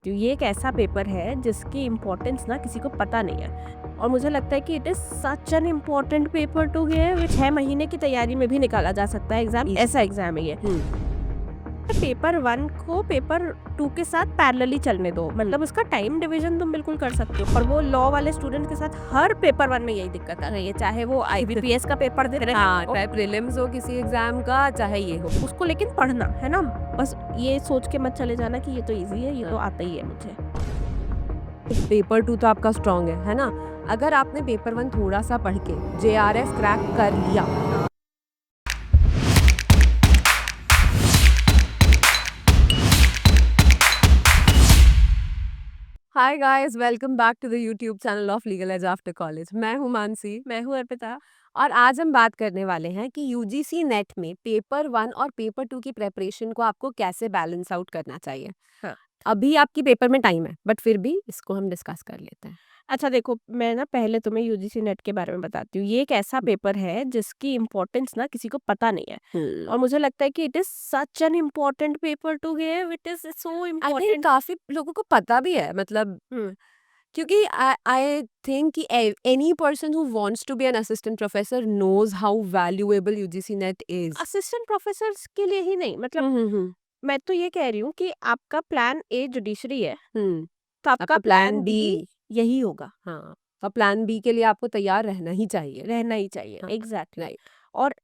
तो ये एक ऐसा पेपर है जिसकी इम्पोर्टेंस ना किसी को पता नहीं है और मुझे लगता है कि it is such an important paper to give. 6 महीने की तैयारी में भी निकाला जा सकता है एग्जाम, ऐसा एग्जाम है ये। पेपर 1 को पेपर 2 के साथ पैरेलली चलने दो, मतलब उसका टाइम डिवीजन तुम बिल्कुल कर सकते हो। पर वो लॉ वाले स्टूडेंट के साथ हर पेपर 1 में यही दिक्कत आ रही है, चाहे वो आईबीपीएस का पेपर दे रहे हाँ, हो, चाहे प्रीलिम्स हो किसी एग्जाम का, चाहे ये हो। उसको लेकिन पढ़ना है ना। बस ये सोच के मत चले जाना कि ये तो इजी है, ये तो आता ही है मुझे। पेपर 2 तो आपका स्ट्रांग है ना? अगर आपने पेपर 1 थोड़ा सा पढ़ के जेआरएफ क्रैक कर लिया, hi guys, welcome back to the YouTube channel of Legal Edge after college. मैं हूं मानसी मैं हूँ अर्पिता। और आज हम बात करने वाले हैं कि यूजीसी नेट में पेपर 1 और पेपर 2 की प्रेपरेशन को आपको कैसे बैलेंस आउट करना चाहिए। हाँ, अभी आपकी पेपर में टाइम है, बट फिर भी इसको हम डिस्कस कर लेते हैं। अच्छा देखो, मैं ना पहले तुम्हें यूजीसी नेट के बारे में बताती हूँ। ये एक ऐसा पेपर है जिसकी इम्पोर्टेंस ना किसी को पता नहीं है और मुझे लगता है कि it is such an important paper to give. It is so I think important. काफी लोगों को पता भी है, मतलब क्योंकि आई थिंक कि any person who wants to be an assistant professor knows how valuable UGC NET is. Assistant professor के लिए ही नहीं, मतलब हम्म। मैं तो ये कह रही हूँ कि आपका प्लान ए जुडिशरी है, हम्म। तो आपका आपका प्लान प्लान बी। बी यही होगा, हाँ, और प्लान बी के लिए आपको तैयार रहना ही चाहिए। रहना ही चाहिए। हाँ, एग्जैक्टली राइट। और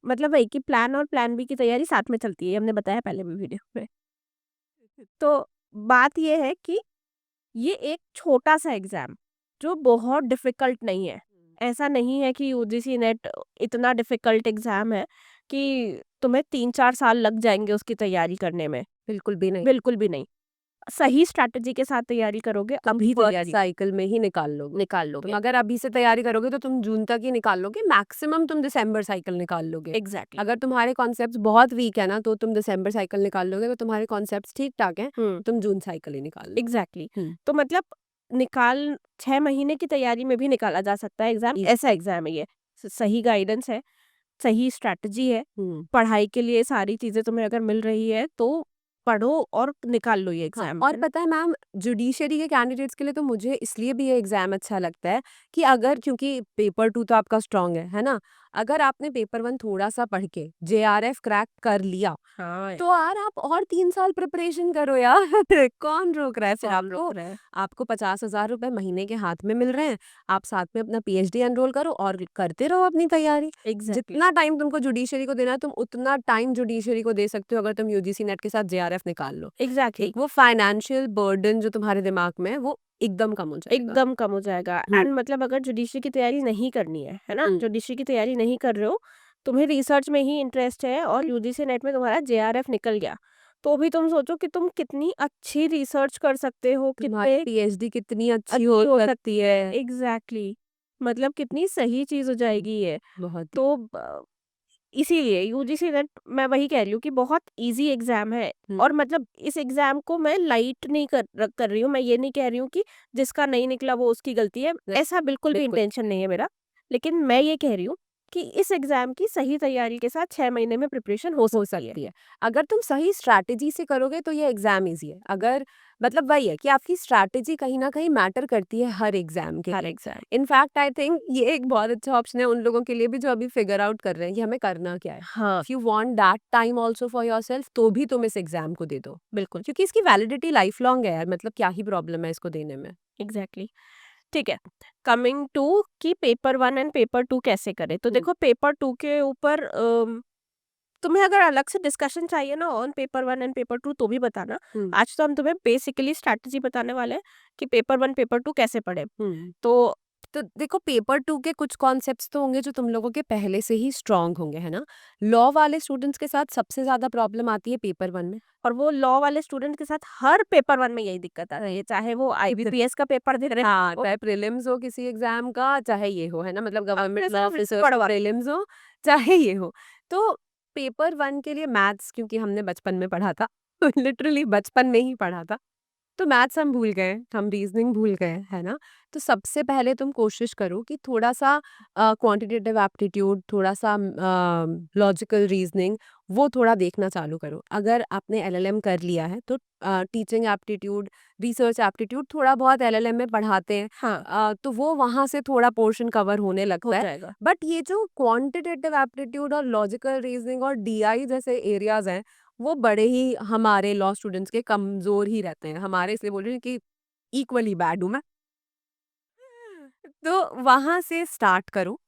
मतलब वही कि प्लान और प्लान बी की तैयारी साथ में चलती है, हमने बताया पहले भी वीडियो में। तो बात ये है कि ये एक छोटा सा एग्जाम जो बहुत डिफिकल्ट नहीं है। ऐसा नहीं है कि यूजीसी नेट इतना डिफिकल्ट एग्जाम है कि तुम्हें 3-4 साल लग जाएंगे उसकी तैयारी करने में। बिल्कुल भी नहीं। बिल्कुल भी नहीं। सही स्ट्रैटेजी के साथ तैयारी करोगे, तुम अभी फर्स्ट तैयारी साइकिल में ही निकाल लोगे। निकाल तुम लोगे। अगर अभी से तैयारी करोगे तो तुम जून तक ही निकाल लोगे, मैक्सिमम तुम दिसंबर साइकिल निकाल लोगे। एग्जैक्टली। अगर तुम्हारे कॉन्सेप्ट्स बहुत वीक है ना, तो तुम दिसंबर साइकिल निकाल लोगे। अगर तुम्हारे कॉन्सेप्ट्स ठीक ठाक हैं, हम्म, तुम जून साइकिल ही निकाल लो। एग्जैक्टली। हम्म। तो मतलब निकाल 6 महीने की तैयारी में भी निकाला जा सकता है एग्जाम, ऐसा एग्जाम है ये। सही गाइडेंस है, सही स्ट्रैटेजी है, हम्म। पढ़ाई के लिए सारी चीजें तुम्हें अगर मिल रही है तो पढ़ो और निकाल लो ये हाँ, एग्जाम, और है ना। पता है मैम, जुडिशरी के कैंडिडेट्स के लिए तो मुझे इसलिए भी ये एग्जाम अच्छा लगता है कि अगर, क्योंकि पेपर 2 तो आपका स्ट्रांग है ना? अगर आपने पेपर 1 थोड़ा सा पढ़ के जेआरएफ क्रैक कर लिया, हाँ, तो यार आप और 3 साल प्रिपरेशन करो यार। कौन रोक रहा है फिर सब आपको? रोक रहे हैं। आपको 50,000 रुपए महीने के हाथ में मिल रहे हैं। आप साथ में अपना पीएचडी एनरोल करो और करते रहो अपनी तैयारी। एग्जैक्टली। जितना टाइम तुमको जुडिशरी को देना है, तुम उतना टाइम जुडिशरी को दे सकते हो अगर तुम यूजीसी नेट के साथ जेआरएफ निकाल लो। एग्जैक्टली। एक वो फाइनेंशियल बर्डन जो तुम्हारे दिमाग में है, वो एकदम कम हो जाएगा। एकदम कम हो जाएगा। एंड मतलब अगर जुडिशरी की तैयारी नहीं करनी है ना, हम्म। जुडिशरी की तैयारी नहीं कर रहे हो, तुम्हें रिसर्च में ही इंटरेस्ट है और यूजीसी नेट में तुम्हारा जेआरएफ निकल गया, तो भी तुम सोचो कि तुम कितनी अच्छी रिसर्च कर सकते हो, तुम्हारी कितने पीएचडी कितनी अच्छी अच्छी हो हो सकती है। एग्जैक्टली। मतलब कितनी सही चीज हो जाएगी ये। बहुत ही। तो इसीलिए यूजीसी नेट, मैं वही कह रही हूँ कि बहुत इजी एग्जाम है। हम्म। और मतलब इस एग्जाम को मैं लाइट नहीं कर रही हूँ। मैं ये नहीं कह रही हूँ कि जिसका नहीं निकला वो उसकी गलती है, ऐसा बिल्कुल भी बिल्कुल। इंटेंशन नहीं है मेरा। लेकिन मैं ये कह रही हूँ कि इस एग्जाम की सही तैयारी के साथ 6 महीने में प्रिपरेशन हो हो सकती है। सकती है। अगर तुम सही स्ट्रैटेजी से करोगे तो ये एग्जाम इजी है। अगर, मतलब वही है कि आपकी स्ट्रैटेजी कहीं ना कहीं मैटर करती है हर एग्जाम के हर लिए। एग्जाम। इनफैक्ट आई थिंक ये एक बहुत अच्छा ऑप्शन है उन लोगों के लिए भी जो अभी फिगर आउट कर रहे हैं कि हमें करना क्या है। हाँ, if you want that time also for yourself, तो भी तुम इस एग्जाम को दे दो, बिल्कुल। क्योंकि इसकी वैलिडिटी लाइफ लॉन्ग है यार। मतलब क्या ही प्रॉब्लम है इसको देने में। एग्जैक्टली। ठीक है, कमिंग टू कि पेपर 1 एंड पेपर 2 कैसे करें। तो हम्म। देखो, पेपर 2 के ऊपर तुम्हें अगर अलग से डिस्कशन चाहिए ना ऑन पेपर 1 एंड पेपर 2 तो भी बताना। हम्म। आज तो हम तुम्हें बेसिकली स्ट्रैटेजी बताने वाले हैं कि पेपर 1 पेपर 2 कैसे पढ़े। हम्म। तो तो देखो, पेपर 2 के कुछ कॉन्सेप्ट्स तो होंगे जो तुम लोगों के पहले से ही स्ट्रांग होंगे, है ना? लॉ वाले स्टूडेंट्स के साथ सबसे ज्यादा प्रॉब्लम आती है पेपर 1 में। और वो लॉ वाले स्टूडेंट के साथ हर पेपर 1 में यही दिक्कत आ रही है, चाहे वो आईबीपीएस का पेपर दे रहे हाँ, हो, चाहे प्रीलिम्स हो किसी एग्जाम का, चाहे ये हो, है ना? मतलब अपने गवर्नमेंट साथ ऑफिसर पढ़वा। प्रीलिम्स हो, चाहे ये हो। तो पेपर 1 के लिए मैथ्स, क्योंकि हमने बचपन में पढ़ा था, लिटरली बचपन में ही पढ़ा था, तो मैथ्स हम भूल गए, हम रीजनिंग भूल गए, है ना? तो सबसे पहले तुम कोशिश करो कि थोड़ा सा क्वांटिटेटिव एप्टीट्यूड, थोड़ा सा लॉजिकल रीजनिंग, वो थोड़ा देखना चालू करो। अगर आपने एलएलएम कर लिया है तो टीचिंग एप्टीट्यूड, रिसर्च एप्टीट्यूड थोड़ा बहुत एलएलएम में पढ़ाते हैं। हाँ, तो वो वहाँ से थोड़ा पोर्शन कवर होने हो लगता है। जाएगा। बट ये जो क्वांटिटेटिव एप्टीट्यूड और लॉजिकल रीजनिंग और डीआई जैसे एरियाज हैं, वो बड़े ही हमारे लॉ स्टूडेंट्स के कमजोर ही रहते हैं। हमारे इसलिए बोल रही हूँ कि इक्वली बैड हूँ मैं। तो वहाँ से स्टार्ट करो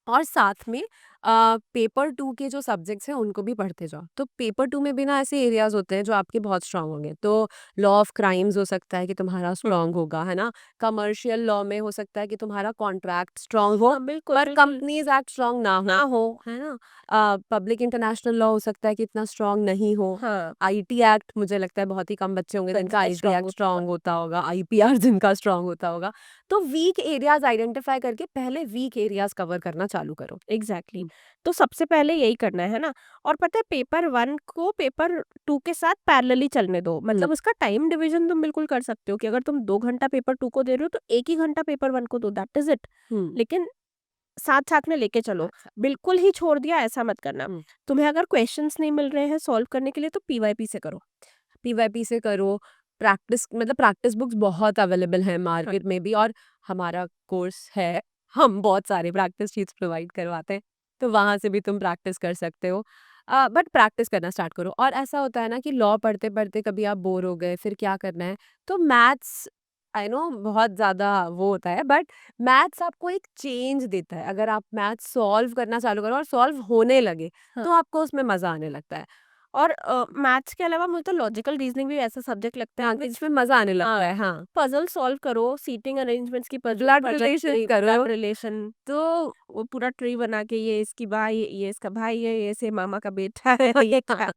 और साथ में पेपर 2 के जो सब्जेक्ट्स हैं उनको भी पढ़ते जाओ। तो पेपर 2 में भी ना ऐसे एरियाज होते हैं जो आपके बहुत स्ट्रांग होंगे। तो लॉ ऑफ क्राइम्स हो सकता है कि तुम्हारा स्ट्रांग होगा, है ना? कमर्शियल लॉ में हो सकता है कि तुम्हारा कॉन्ट्रैक्ट स्ट्रांग हो, हाँ, बिल्कुल, पर बिल्कुल। कंपनीज एक्ट स्ट्रांग ना ना हो, हो। है ना? पब्लिक इंटरनेशनल लॉ हो सकता है कि इतना स्ट्रांग नहीं हो। हाँ, आईटी एक्ट मुझे लगता है बहुत ही कम बच्चे होंगे जिनका आईटी स्ट्रांग एक्ट होता स्ट्रांग होता होगा, आईपीआर जिनका स्ट्रांग होता होगा। तो वीक एरियाज आइडेंटिफाई करके पहले वीक एरियाज कवर करना चालू करो। एग्जैक्टली। हुँ। तो सबसे पहले यही करना है ना। और पता है पेपर 1 को पेपर 2 के साथ पैरेलली चलने दो। हुँ। मतलब उसका टाइम डिवीजन तुम बिल्कुल कर सकते हो कि अगर तुम 2 घंटा पेपर 2 को दे रहे हो तो 1 ही घंटा पेपर 1 को दो, दैट इज़ इट। हुँ। लेकिन साथ-साथ में लेके चलो। अच्छा। बिल्कुल ही छोड़ दिया ऐसा मत करना। हुँ। तुम्हें अगर क्वेश्चंस नहीं मिल रहे हैं सॉल्व करने के लिए तो पीवाईपी से करो। पीवाईपी से करो, प्रैक्टिस बुक्स बहुत अवेलेबल हैं हाँ, मार्केट में भी और हमारा कोर्स है, हम बहुत सारे प्रैक्टिस शीट्स प्रोवाइड करवाते हैं, तो वहाँ से भी तुम प्रैक्टिस कर सकते हो। बट प्रैक्टिस करना स्टार्ट करो और ऐसा होता है ना कि लॉ पढ़ते-पढ़ते कभी आप बोर हो गए, फिर क्या करना है? तो मैथ्स आई नो बहुत ज़्यादा वो होता है बट मैथ्स आपको एक चेंज देता है। अगर आप मैथ्स सॉल्व करना चालू करो और सॉल्व होने लगे, हाँ। तो आपको उसमें मज़ा आने लगता है। और मैथ्स के अलावा मुझे तो लॉजिकल रीजनिंग भी ऐसा सब्जेक्ट लगता है हाँ, कि विच इसमें मज़ा आने लगता हाँ, है, हाँ। पजल सॉल्व करो, सीटिंग अरेंजमेंट्स की puzzle blood puzzle relations tree, करो, ब्लड रिलेशन, तो वो पूरा ट्री बना के ये इसकी भाई, ये इसका भाई है, ये इसके मामा का बेटा है, ये क्या।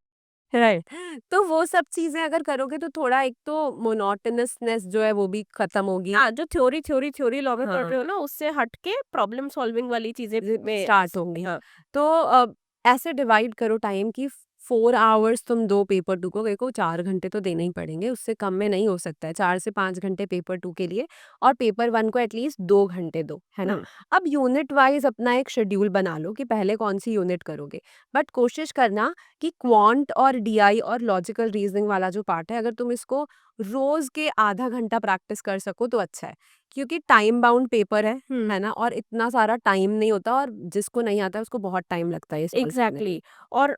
राइट। तो वो सब चीज़ें अगर करोगे तो थोड़ा एक तो मोनोटोनसनेस जो है वो भी खत्म होगी। हाँ, जो थ्योरी लॉ में पढ़ हाँ, रहे हो ना उससे हट के प्रॉब्लम सॉल्विंग वाली चीजें में स्टार्ट होंगी। हाँ, तो ऐसे डिवाइड करो टाइम की 4 आवर्स तुम दो पेपर 2 को, देखो 4 घंटे तो देने ही पड़ेंगे, उससे कम में नहीं हो सकता है। 4 से 5 घंटे पेपर 2 के लिए और पेपर 1 को एटलीस्ट 2 घंटे दो, है ना? हम्म, अब यूनिट वाइज़ अपना एक शेड्यूल बना लो कि पहले कौन-सी यूनिट करोगे। बट कोशिश करना कि क्वांट और डीआई और लॉजिकल रीजनिंग वाला जो पार्ट है, अगर तुम इसको रोज़ के आधा घंटा प्रैक्टिस कर सको तो अच्छा है। क्योंकि टाइम बाउंड पेपर हम्म, है ना? और इतना सारा टाइम नहीं होता और जिसको नहीं आता है उसको बहुत टाइम लगता है ये सॉल्व करने में। एग्जैक्टली। और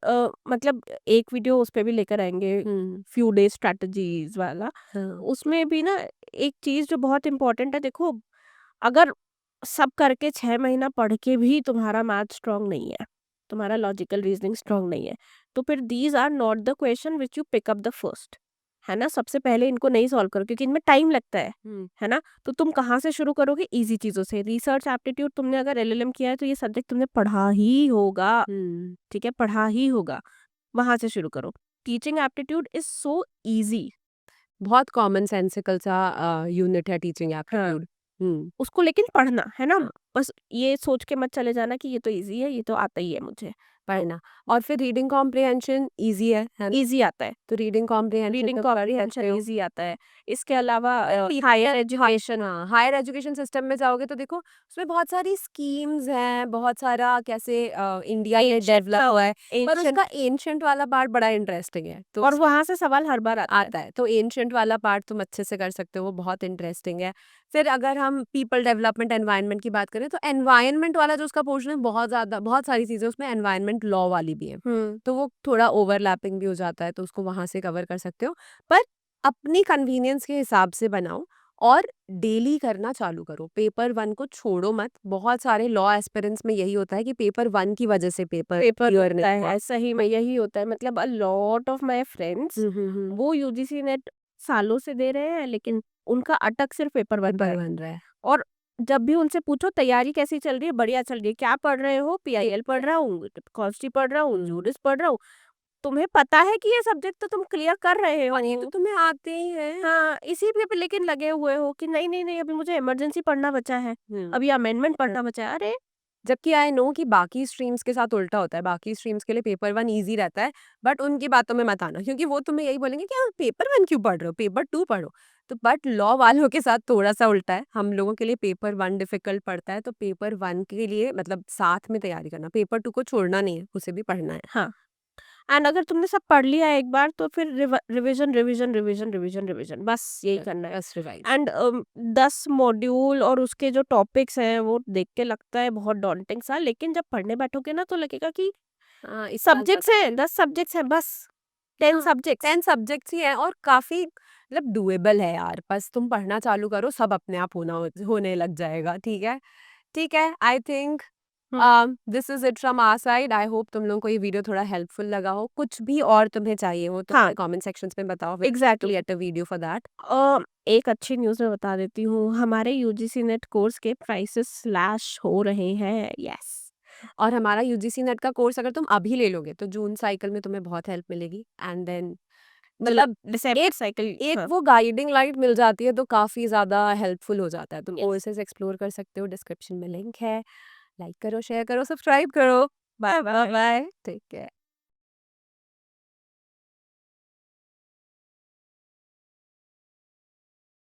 मतलब एक वीडियो उस पे भी लेकर आएंगे, हुँ। फ्यू डे स्ट्रेटजीज वाला। हाँ। उसमें भी ना एक चीज जो बहुत इंपॉर्टेंट है, देखो अगर सब करके 6 महीना पढ़ के भी तुम्हारा मैथ स्ट्रांग नहीं है, तुम्हारा लॉजिकल रीजनिंग स्ट्रांग नहीं है, तो फिर these are not the question which you pick up the first. है ना, सबसे पहले इनको नहीं सॉल्व करो क्योंकि इनमें टाइम लगता हुँ। है ना। तो तुम कहाँ से शुरू करोगे? इजी चीजों से। रिसर्च एप्टीट्यूड तुमने अगर एलएलएम किया है तो ये सब्जेक्ट तुमने पढ़ा ही होगा। हुँ। ठीक है, पढ़ा ही होगा। वहां से शुरू करो। Teaching aptitude is so easy. बहुत कॉमन सेंसिकल सा यूनिट है टीचिंग हाँ, एप्टीट्यूड। हुँ। उसको लेकिन पढ़ना है ना। हाँ। बस ये सोच के मत चले जाना कि ये तो इजी है, ये तो आता ही है मुझे। पढ़ना और फिर रीडिंग कॉम्प्रिहेंशन ईज़ी है ना? इजी आता है। तो रीडिंग कॉम्प्रिहेंशन रीडिंग तो कर सकते कॉम्प्रिहेंशन हो। इजी आता है। इसके अलावा हायर एजुकेशन। हाँ, हायर एजुकेशन सिस्टम में जाओगे तो देखो उसमें बहुत सारी स्कीम्स हैं, बहुत सारा कैसे इंडिया ये डेवलप हुआ है, पर एंशियंट। उसका एंशिएंट वाला पार्ट बड़ा इंटरेस्टिंग है। तो और वहां से सवाल हर बार आता है। आता है, तो एंशिएंट वाला पार्ट तुम अच्छे से कर सकते हो, वो बहुत इंटरेस्टिंग है। फिर अगर हम पीपल डेवलपमेंट एनवायरनमेंट की बात करें तो एनवायरनमेंट वाला जो उसका पोर्शन है बहुत ज़्यादा बहुत सारी चीज़ें उसमें एनवायरनमेंट लॉ वाली भी है। हम्म। तो वो थोड़ा ओवरलैपिंग भी हो जाता है तो उसको वहाँ से कवर कर सकते हो। पर अपनी कन्वीनियंस के हिसाब से बनाओ और डेली करना चालू करो। पेपर 1 को छोड़ो मत। बहुत सारे लॉ एस्पिरेंट्स में यही होता है कि पेपर 1 की वजह से पेपर पेपर क्लियर होता नहीं है, हुआ। ऐसा ही में यही होता है। मतलब a lot of my friends हुँ। वो यूजीसी नेट सालों से दे रहे हैं लेकिन उनका अटक सिर्फ पेपर बन रहा पेपर है। बन रहा है। और जब भी उनसे पूछो तैयारी कैसी चल रही है, बढ़िया चल रही है। क्या पढ़ रहे हो? पीआईएल पढ़ रहा हूँ, कॉन्स्टी पढ़ रहा हूँ, हुँ। जूडिस पढ़ रहा हूँ। तुम्हें पता है कि ये सब्जेक्ट तो तुम क्लियर कर रहे और ये तो हो। तुम्हें आते ही हैं। हाँ, इसी पे लेकिन लगे हुए हो कि नहीं नहीं नहीं, अभी मुझे इमरजेंसी पढ़ना बचा है, हुँ। अभी अमेंडमेंट पढ़ना बचा है। अरे जबकि आई नो कि बाकी स्ट्रीम्स के साथ उल्टा होता है, बाकी स्ट्रीम्स के लिए पेपर 1 ईज़ी रहता है, बट उनकी बातों में मत आना क्योंकि वो तुम्हें यही बोलेंगे कि हाँ, पेपर 1 क्यों पढ़ रहे हो? पेपर 2 पढ़ो। तो बट लॉ वालों के साथ थोड़ा-सा उल्टा है, हम लोगों के लिए पेपर 1 डिफ़िकल्ट पड़ता है, तो पेपर 1 के लिए मतलब साथ में तैयारी करना, पेपर 2 को छोड़ना नहीं है, उसे भी पढ़ना है। हाँ, एंड अगर तुमने सब पढ़ लिया है एक बार तो फिर revision revision revision revision revision बस यही करना है। बस रिवाइज। एंड 10 मॉड्यूल और उसके जो टॉपिक्स हैं वो देख के लगता है बहुत डॉन्टिंग सा, लेकिन जब पढ़ने बैठोगे ना तो लगेगा कि इस साल तक सब्जेक्ट्स हैं, 10 सब्जेक्ट्स हैं बस, 10 हाँ, सब्जेक्ट्स। 10 सब्जेक्ट्स ही हैं और काफ़ी मतलब डूएबल है यार, बस तुम पढ़ना चालू करो, सब अपने आप होने लग जाएगा, ठीक है? ठीक है, I think this is it from our side. I hope तुम लोगों को ये वीडियो थोड़ा हेल्पफुल लगा हो। कुछ भी और तुम्हें चाहिए हो तो हाँ, मुझे कमेंट सेक्शंस में बताओ, we'll exactly. create a video for that। एक अच्छी न्यूज़ मैं बता देती हूँ, हमारे यूजीसी नेट कोर्स के प्राइसेस स्लैश हो रहे हैं। यस। और हमारा यूजीसी नेट का कोर्स अगर तुम अभी ले लोगे तो जून साइकिल में तुम्हें बहुत हेल्प मिलेगी एंड देन मतलब डिसेंबर एक साइकिल। एक हाँ, वो गाइडिंग लाइट मिल जाती है तो काफ़ी ज़्यादा हेल्पफुल हो जाता है। तुम यस। कोर्सेज़ एक्सप्लोर कर सकते हो, डिस्क्रिप्शन में लिंक है। लाइक करो, शेयर करो, सब्सक्राइब करो। Bye bye. Bye, take care.